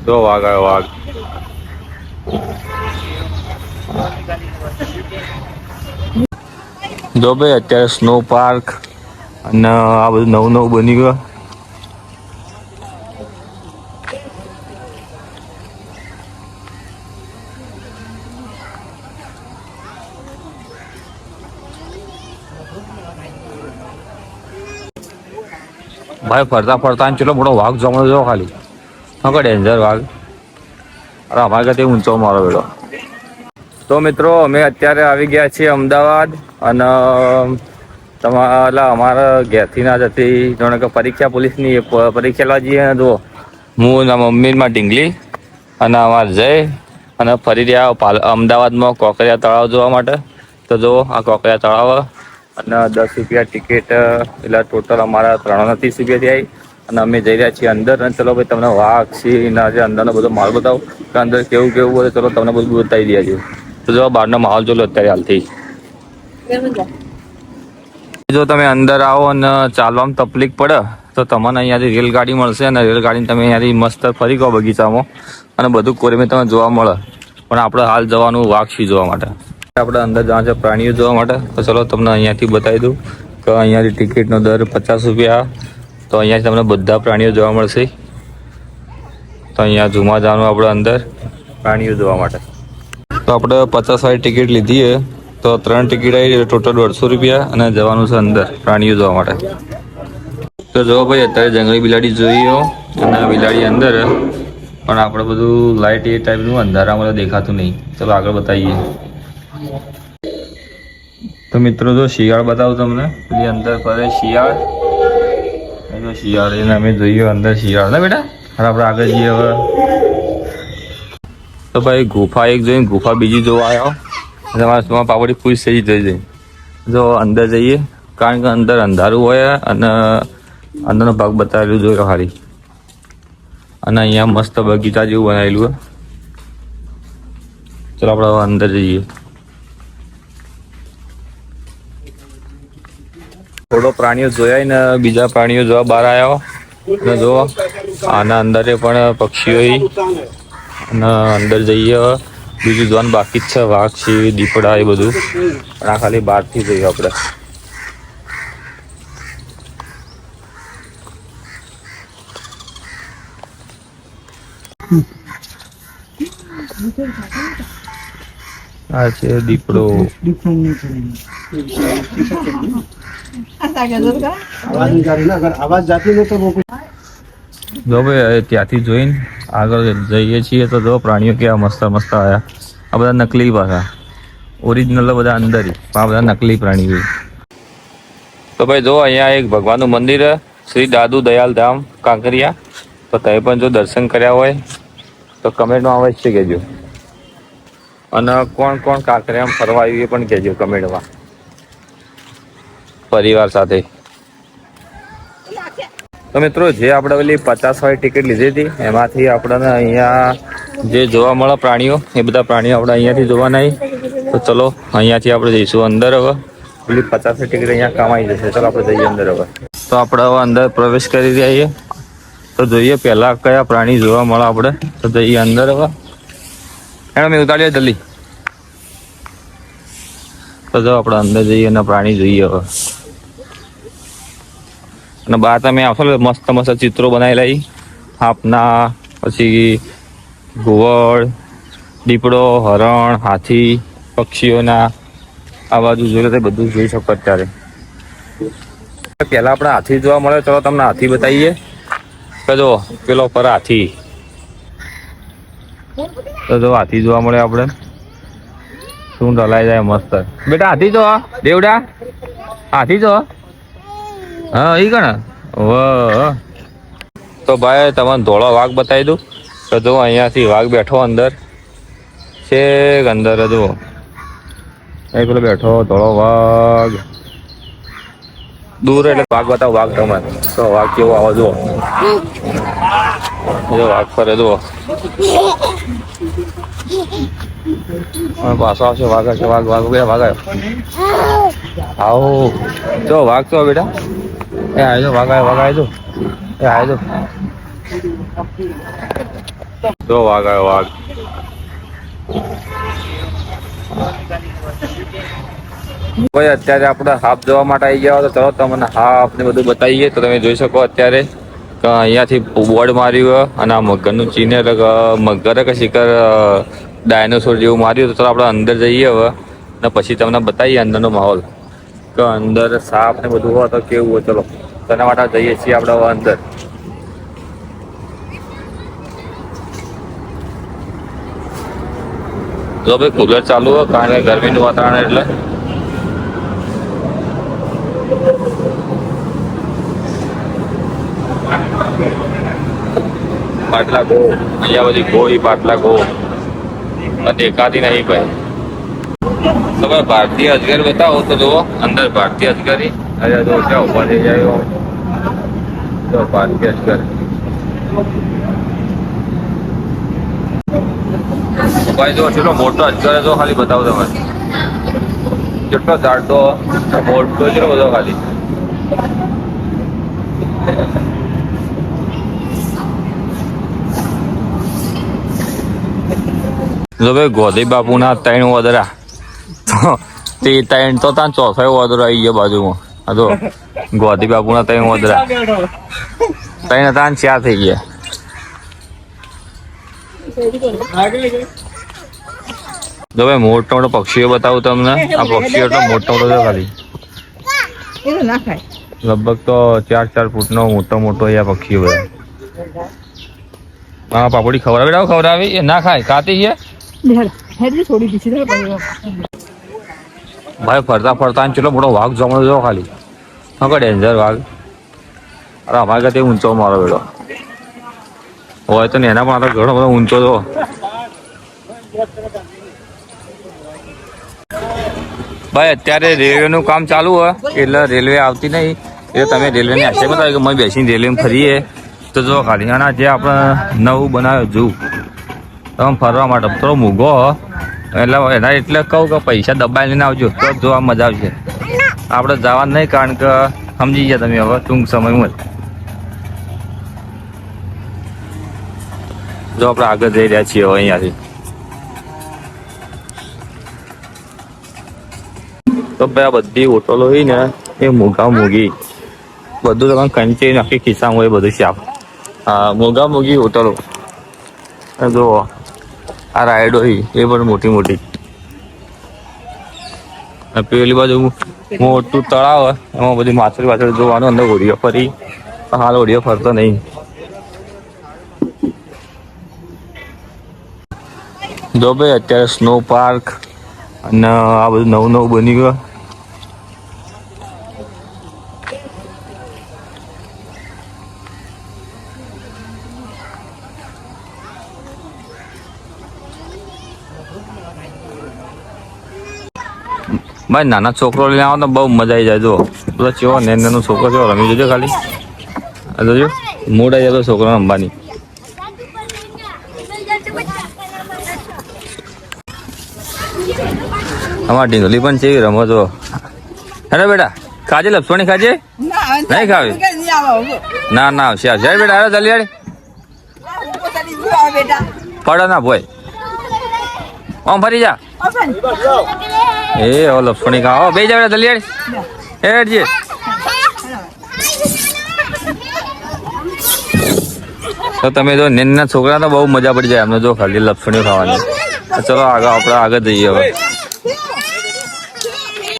જો વાઘ આવ્યો વાઘ. જો ભાઈ અત્યારે સ્નો પાર્ક અને આ બધું નવું નવું બની ગયું. ભાઈ ફરતા ફરતા ચલો મોટો વાઘ જમણો જો ખાલી હા ડેન્જર વાઘ. અરે અમારે કાંઈ ઊંચો મારો બેડો. તો મિત્રો અમે અત્યારે આવી ગયા છીએ અમદાવાદ અને અમારા ઘેરથી ના જતી જાણે કે પરીક્ષા પોલીસની પરીક્ષા લેવા જઈએ ને. જો હું મમ્મીમાં ઢીંગલી અને અમારે જય અને ફરી રહ્યા અમદાવાદમાં કોકરિયા તળાવ જોવા માટે. તો જો આ કોકરિયા તળાવ અને 10 રૂપિયા ટિકિટ એટલે ટોટલ અમારા 330 રૂપિયાથી આવી અને અમે જઈ રહ્યા છીએ અંદર. અને ચલો ભાઈ તમને વાઘ સિંહ જે અંદરનો બધો માલ બતાવો કે અંદર કેવું કેવું હોય. ચલો તમને બધું બતાવી દઈએ છીએ. તો જો બહારનો માહોલ જોલો અત્યારે હાલથી. જો તમે અંદર આવો અને ચાલવામાં તકલીફ પડે તો તમને અહીંયાથી રેલગાડી મળશે અને રેલગાડી તમે અહીંયાથી મસ્ત ફરી ગયો બગીચામાં અને બધું કોરેમે તમે જોવા મળે. પણ આપણે હાલ જવાનું વાઘ સિંહ જોવા માટે. આપણે અંદર જવાનું છે પ્રાણીઓ જોવા માટે. તો ચલો તમને અહીંયાથી બતાવી દઉં કે અહીંયાથી ટિકિટનો દર 50 રૂપિયા. તો અહીંયાથી તમને બધા પ્રાણીઓ જોવા મળશે. તો અહીંયા ઝૂમાં જવાનું આપણે અંદર પ્રાણીઓ જોવા માટે. તો આપણે 50 વાળી ટિકિટ લીધી છે. તો 3 ટિકિટ આવી ટોટલ 150 રૂપિયા અને જવાનું છે અંદર પ્રાણીઓ જોવા માટે. તો જો ભાઈ અત્યારે જંગલી બિલાડી જોઈએ અને બિલાડી અંદર પણ આપણે બધું લાઇટ એ ટાઈપનું અંધારામાં દેખાતું નહીં. ચલો આગળ બતાવીએ. તો મિત્રો જો શિયાળ બતાવું તમને. પેલી અંદર ફરે શિયાળ. શિયાળ એને અમે જોઈએ અંદર શિયાળ ને બેટા. હવે આપણે આગળ જઈએ હવે. તો ભાઈ ગુફા એક જોઈને ગુફા બીજી જોવા આવ્યો. તમારા પાપડી ખુશ થઈ જઈ. જો અંદર જઈએ કારણ કે અંદર અંધારું હોય અને અંદરનો ભાગ બતાવેલું જોયો ખાલી. અને અહીંયા મસ્ત બગીચા જેવું બનાવેલું હોય. ચલો આપણે અંદર જઈએ. થોડો પ્રાણીઓ જોયા ને બીજા પ્રાણીઓ જોવા બહાર આવ્યા. અને જો આના અંદર પણ પક્ષીઓ અને અંદર જઈએ. બીજું જોવાનું બાકી જ છે. વાઘ છે દીપડા એ બધું પણ આ ખાલી બહારથી જોઈએ આપણે. આ છે દીપડો. જો ભાઈ ત્યાંથી જોઈને આગળ જઈએ છીએ તો જો પ્રાણીઓ કેવા મસ્ત મસ્ત આવ્યા. આ બધા નકલી પાછા. ઓરિજિનલ બધા અંદર આ બધા નકલી પ્રાણીઓ. તો ભાઈ જો અહીંયા એક ભગવાનનું મંદિર શ્રી દાદુ દયાલ ધામ કાંકરિયા. તો તમે પણ જો દર્શન કર્યા હોય તો કમેન્ટમાં અવશ્ય કહેજો. અને કોણ કોણ કાંકરિયામાં ફરવા આવ્યું એ પણ કહેજો કમેન્ટમાં પરિવાર સાથે. તો મિત્રો જે આપણે પેલી 50 વાળી ટિકિટ લીધી હતી એમાંથી આપણને અહીંયા જે જોવા મળે પ્રાણીઓ એ બધા પ્રાણીઓ આપણે અહીંયાથી જોવાના. તો ચલો અહીંયાથી આપણે જઈશું અંદર. હવે પેલી 50 વાળી ટિકિટ અહીંયા કામ આવી જશે. ચલો આપણે જઈએ અંદર હવે. તો આપણે હવે અંદર પ્રવેશ કરી રહ્યા છીએ. તો જોઈએ પહેલાં કયા પ્રાણી જોવા મળે આપણે. તો જઈએ અંદર હવે. એનો મેં ઉતારીએ જલ્દી. તો જો આપણે અંદર જઈએ અને પ્રાણી જોઈએ હવે. અને બહાર તમે આવશો મસ્ત મસ્ત ચિત્રો બનાવેલા. આપના પછી ઘુવડ, દીપડો, હરણ, હાથી, પક્ષીઓના આ બાજુ જોઈ તો બધું જોઈ શકો અત્યારે. પહેલાં આપણે હાથી જોવા મળે. ચલો તમને હાથી બતાવીએ. તો જો પેલો પર હાથી. તો જો હાથી જોવા મળે આપણે. શું ઢલાઈ જાય મસ્ત. બેટા હાથી જો દેવડા હાથી જો. હા એ કણ વાહ. તો ભાઈ તમને ધોળો વાઘ બતાવી દઉં. તો જો અહીંયાથી વાઘ બેઠો અંદર છે. અંદર જુઓ એ પેલો બેઠો ધોળો વાઘ. દૂર એટલે વાઘ બતાવો વાઘ તમે. તો વાઘ કેવો આવો જુઓ. જો વાઘ ફરે જુઓ. પાછો આવશે વાઘ આવશે. વાઘ વાઘ બે વાઘ આવ્યો. આવો જો વાઘ તો બેટા. એ આવ્યો વાઘ આવ્યો વાઘ આવ્યો. એ આવ્યો જો વાઘ આવ્યો વાઘ. ભાઈ અત્યારે આપણે હાફ જવા માટે આવી ગયા તો ચલો તમને હાફ ને બધું બતાવીએ. તો તમે જોઈ શકો અત્યારે કે અહીંયાથી બોર્ડ માર્યું અને આ મગરનું ચીન એટલે મગરે કે શિખર ડાયનોસોર જેવું માર્યું. તો ચલો આપણે અંદર જઈએ હવે ને પછી તમને બતાવીએ અંદરનો માહોલ કે અંદર સાપ ને બધું હોય તો કેવું હોય. ચલો તેના માટે જઈએ છીએ આપણે હવે અંદર. જો ભાઈ કુલર ચાલુ હોય કારણ કે ગરમીનું વાતાવરણ એટલે. પાટલા ગો અહીંયા બધી ગોળી પાટલા ગો દેખાતી નહીં ભાઈ. તો ભાઈ ભારતીય અજગર બતાવો તો જુઓ અંદર ભારતીય અજગરી. અરે જો ક્યાં ઉભા થઈ જાય તો ભારતીય અજગર. ભાઈ જો કેટલો મોટો અજગર જો ખાલી બતાવો તમે કેટલો જાડો મોટો છે બધો ખાલી. જો ભાઈ ગોધી બાપુના 3 વદરા તે 3 તો ત્યાં 4થો વદરો આવી ગયો બાજુમાં. હા તો ગોધી બાપુના 3 વદરા 3 હતા 4 થઈ ગયા. જો ભાઈ મોટો મોટો પક્ષીઓ બતાવું તમને. આ પક્ષીઓ એટલો મોટો મોટો છે ખાલી લગભગ તો 4 ફૂટનો મોટો મોટો અહીંયા પક્ષીઓ બધા. હા પાપડી ખવડાવી એ ના ખાય કાતી છે ભાઈ. ફરતા ફરતા ચલો મોટો વાઘ જમણો જો ખાલી. હા ડેન્જર વાઘ. અરે અમારે કાંઈ ઊંચો મારો બેડો હોય તો ને એના પણ ઘણો બધો ઊંચો તો. ભાઈ અત્યારે રેલવેનું કામ ચાલુ હોય એટલે રેલવે આવતી નહીં એટલે તમે રેલવેની આશા બતાવી કે અમે બેસીને રેલવેમાં ફરીએ તો જો ખાલી. અને જે આપણે નવું બનાવ્યો જૂ તમે ફરવા માટે થોડો મૂઘો એટલે એના એટલે કહું કે પૈસા દબાઈ લઈને આવજો તો જોવા મજા આવશે. આપણે જવાનું નહીં કારણ કે સમજી ગયા તમે હવે ટૂંક સમયમાં જ. જો આપણે આગળ જઈ રહ્યા છીએ હવે અહીંયાથી. તો ભાઈ આ બધી હોટલો હોય ને એ મોઘા મોઘી બધું તમે કંચી નાખી ખિસ્સામાં હોય બધું શાપ. હા મોઘા મોઘી હોટલો. જો આ રાઈડ હોય એ પણ મોટી મોટી. પેલી બાજુ મોટું તળાવ હોય એમાં બધી માછલી પાછળ જોવાનું. અંદર હોડીઓ ફરી હાલ હોડીઓ ફરતો નહીં. જો ભાઈ અત્યારે સ્નો પાર્ક અને આ બધું નવું નવું બની ગયું. ભાઈ નાના છોકરો લઈને આવો તો બહુ મજા આવી જાય. જો બધો ચેવો નાનો છોકરો ચેવો રમી જજો ખાલી. આ જોજો મૂડ આવી જાય છોકરો રમવાની. અમાર ઢીંગલી પણ છે રમો જો. અરે બેટા ખાજે લપસોણી ખાજે નહીં ખાવી ના ના આવશે આવશે બેટા. અરે જલ્દી પડે ના ભાઈ આમ ફરી જા. એ હવે લપસોણી ખાઓ બે જા બેટા જલ્દી હેડજે. તો તમે જો નેના છોકરા તો બહુ મજા પડી જાય એમને જો ખાલી લપસણીઓ ખાવાની. ચલો આગળ આપણે આગળ જઈએ હવે.